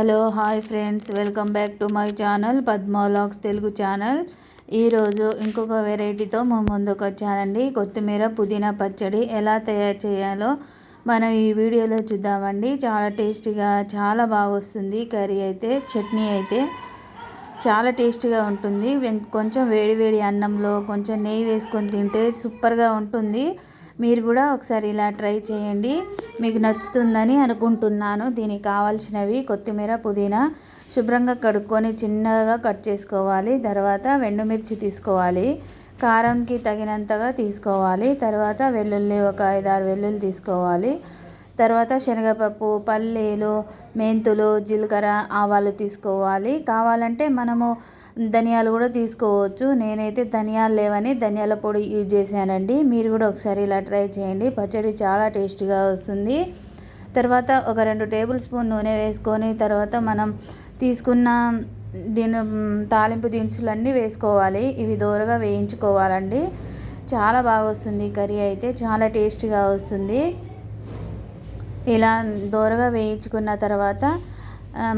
Hello hi friends, welcome back to my channel Padma vlogs Telugu channel. ఈరోజు ఇంకొక వెరైటీతో మా ముందుకు వచ్చానండి. కొత్తిమీర పుదీనా పచ్చడి ఎలా తయారు చేయాలో మనం ఈ వీడియోలో చూద్దామండి. చాలా టేస్టీగా చాలా బాగా వస్తుంది. కర్రీ అయితే, చట్నీ అయితే చాలా టేస్టీగా ఉంటుంది. కొంచెం వేడి వేడి అన్నంలో కొంచెం నెయ్యి వేసుకొని తింటే సూపర్గా ఉంటుంది. మీరు కూడా ఒకసారి ఇలా ట్రై చేయండి, మీకు నచ్చుతుందని అనుకుంటున్నాను. దీనికి కావాల్సినవి కొత్తిమీర, పుదీనా శుభ్రంగా కడుక్కొని చిన్నగా కట్ చేసుకోవాలి. తర్వాత ఎండుమిర్చి తీసుకోవాలి, కారంకి తగినంతగా తీసుకోవాలి. తర్వాత వెల్లుల్లి ఒక 5-6 వెల్లుల్లి తీసుకోవాలి. తర్వాత శనగపప్పు, పల్లీలు, మెంతులు, జీలకర్ర, ఆవాలు తీసుకోవాలి. కావాలంటే మనము ధనియాలు కూడా తీసుకోవచ్చు. నేనైతే ధనియాలు లేవని ధనియాల పొడి యూజ్ చేశానండి. మీరు కూడా ఒకసారి ఇలా ట్రై చేయండి. పచ్చడి చాలా టేస్టీగా వస్తుంది. తర్వాత ఒక 2 టేబుల్ స్పూన్ నూనె వేసుకొని తర్వాత మనం తీసుకున్న తాలింపు దినుసులన్నీ వేసుకోవాలి. ఇవి దోరగా వేయించుకోవాలండి. చాలా బాగా వస్తుంది కర్రీ అయితే, చాలా టేస్టీగా వస్తుంది. ఇలా దోరగా వేయించుకున్న తర్వాత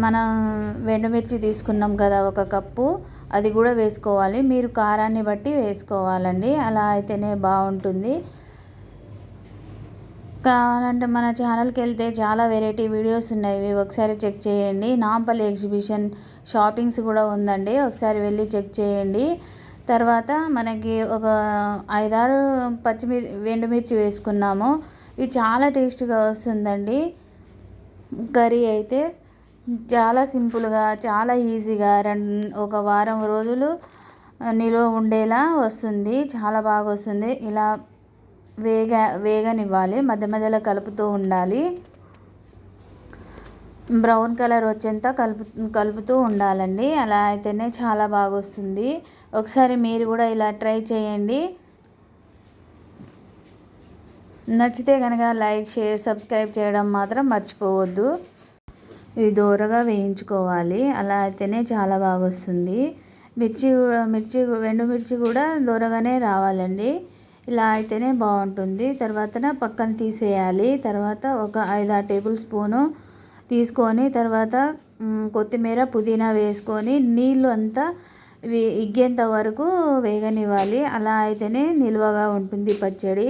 మనం ఎండుమిర్చి తీసుకున్నాం కదా, 1 కప్పు, అది కూడా వేసుకోవాలి. మీరు కారాన్ని బట్టి వేసుకోవాలండి, అలా అయితేనే బాగుంటుంది. కావాలంటే మన ఛానల్కి వెళ్తే చాలా వెరైటీ వీడియోస్ ఉన్నాయి, ఒకసారి చెక్ చేయండి. నాంపల్లి ఎగ్జిబిషన్ షాపింగ్స్ కూడా ఉందండి, ఒకసారి వెళ్ళి చెక్ చేయండి. తర్వాత మనకి ఒక 5-6 ఎండుమిర్చి వేసుకున్నాము. ఇవి చాలా టేస్టీగా వస్తుందండి. కర్రీ అయితే చాలా సింపుల్గా, చాలా ఈజీగా ఒక వారం రోజులు నిల్వ ఉండేలా వస్తుంది. చాలా బాగా వస్తుంది. ఇలా వేగనివ్వాలి, మధ్య మధ్యలో కలుపుతూ ఉండాలి. బ్రౌన్ కలర్ వచ్చేంత కలుపుతూ ఉండాలండి. అలా అయితేనే చాలా బాగా వస్తుంది. ఒకసారి మీరు కూడా ఇలా ట్రై చేయండి. నచ్చితే కనుక లైక్, షేర్, సబ్స్క్రైబ్ చేయడం మాత్రం మర్చిపోవద్దు. ఇవి దోరగా వేయించుకోవాలి, అలా అయితేనే చాలా బాగా వస్తుంది. ఎండుమిర్చి కూడా దోరగానే రావాలండి, ఇలా అయితేనే బాగుంటుంది. తర్వాత పక్కన తీసేయాలి. తర్వాత ఒక 5-6 టేబుల్ స్పూను తీసుకొని తర్వాత కొత్తిమీర, పుదీనా వేసుకొని నీళ్ళు అంతా ఇగ్గేంత వరకు వేగనివ్వాలి. అలా అయితేనే నిల్వగా ఉంటుంది పచ్చడి,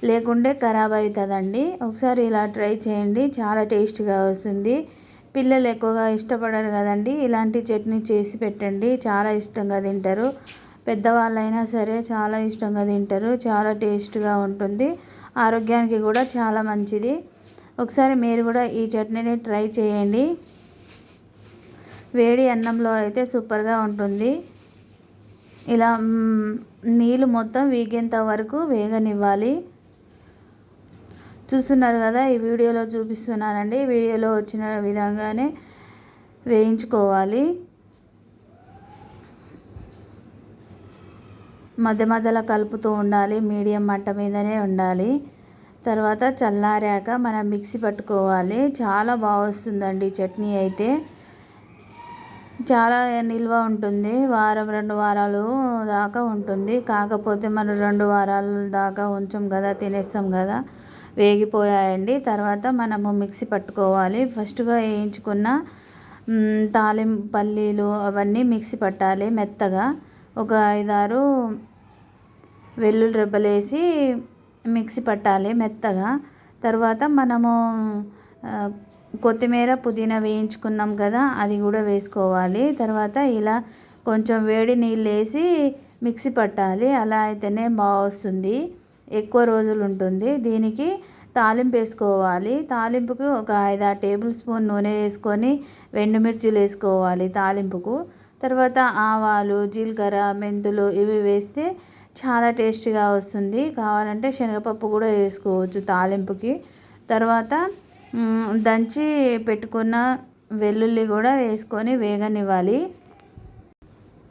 లేకుంటే ఖరాబ్ అవుతుందండి. ఒకసారి ఇలా ట్రై చేయండి, చాలా టేస్టీగా వస్తుంది. పిల్లలు ఎక్కువగా ఇష్టపడరు కదండి, ఇలాంటి చట్నీ చేసి పెట్టండి, చాలా ఇష్టంగా తింటారు. పెద్దవాళ్ళైనా సరే చాలా ఇష్టంగా తింటారు. చాలా టేస్ట్గా ఉంటుంది, ఆరోగ్యానికి కూడా చాలా మంచిది. ఒకసారి మీరు కూడా ఈ చట్నీని ట్రై చేయండి. వేడి అన్నంలో అయితే సూపర్గా ఉంటుంది. ఇలా నీళ్ళు మొత్తం వీగేంత వరకు వేగనివ్వాలి. చూస్తున్నారు కదా, ఈ వీడియోలో చూపిస్తున్నానండి. వీడియోలో వచ్చిన విధంగానే వేయించుకోవాలి. మధ్య మధ్యలో కలుపుతూ ఉండాలి, మీడియం మంట మీదనే ఉండాలి. తర్వాత చల్లారాక మనం మిక్సీ పట్టుకోవాలి. చాలా బాగా వస్తుందండి చట్నీ అయితే, చాలా నిల్వ ఉంటుంది. 1-2 వారాలు దాకా ఉంటుంది. కాకపోతే మనం 2 వారాల దాకా ఉంచాం కదా, తినేస్తాం కదా. వేగిపోయాయండి. తర్వాత మనము మిక్సీ పట్టుకోవాలి. ఫస్ట్గా వేయించుకున్న పల్లీలు అవన్నీ మిక్సీ పట్టాలి మెత్తగా. ఒక 5-6 వెల్లుల్లి రెబ్బలు వేసి మిక్సీ పట్టాలి మెత్తగా. తర్వాత మనము కొత్తిమీర, పుదీనా వేయించుకున్నాం కదా, అది కూడా వేసుకోవాలి. తర్వాత ఇలా కొంచెం వేడి నీళ్ళు వేసి మిక్సీ పట్టాలి, అలా అయితేనే బాగా వస్తుంది, ఎక్కువ రోజులు ఉంటుంది. దీనికి తాలింపు వేసుకోవాలి. తాలింపుకి ఒక 5-6 టేబుల్ స్పూన్ నూనె వేసుకొని ఎండుమిర్చిలు వేసుకోవాలి తాలింపుకు. తర్వాత ఆవాలు, జీలకర్ర, మెంతులు ఇవి వేస్తే చాలా టేస్టీగా వస్తుంది. కావాలంటే శనగపప్పు కూడా వేసుకోవచ్చు తాలింపుకి. తర్వాత దంచి పెట్టుకున్న వెల్లుల్లి కూడా వేసుకొని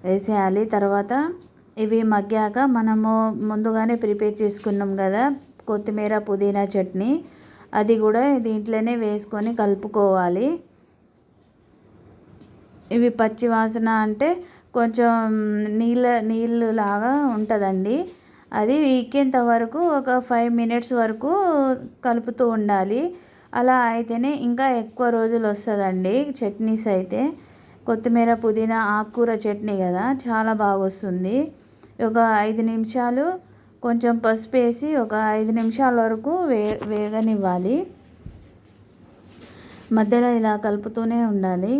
వేసేయాలి. తర్వాత ఇవి మగ్గాక మనము ముందుగానే ప్రిపేర్ చేసుకున్నాం కదా కొత్తిమీర, పుదీనా చట్నీ, అది కూడా దీంట్లోనే వేసుకొని కలుపుకోవాలి. ఇవి పచ్చి వాసన అంటే కొంచెం నీళ్ళు లాగా ఉంటుందండి. అది వీకేంత వరకు ఒక 5 మినిట్స్ వరకు కలుపుతూ ఉండాలి. అలా అయితేనే ఇంకా ఎక్కువ రోజులు వస్తుందండి చట్నీస్ అయితే. కొత్తిమీర పుదీనా ఆకుకూర చట్నీ కదా, చాలా బాగా వస్తుంది. ఒక 5 నిమిషాలు కొంచెం పసుపు వేసి ఒక 5 నిమిషాల వరకు వేగనివ్వాలి. మధ్యలో ఇలా కలుపుతూనే ఉండాలి.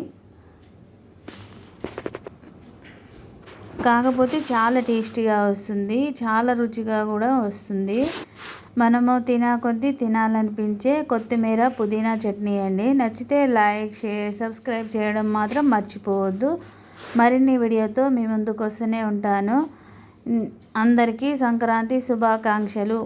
కాకపోతే చాలా టేస్టీగా వస్తుంది, చాలా రుచిగా కూడా వస్తుంది. మనము కొద్దీ తినాలనిపించే కొత్తిమీర పుదీనా చట్నీ అండి. నచ్చితే లైక్, షేర్, సబ్స్క్రైబ్ చేయడం మాత్రం మర్చిపోవద్దు. మరిన్ని వీడియోతో మీ ముందుకు వస్తూనే ఉంటాను. అందరికీ సంక్రాంతి శుభాకాంక్షలు.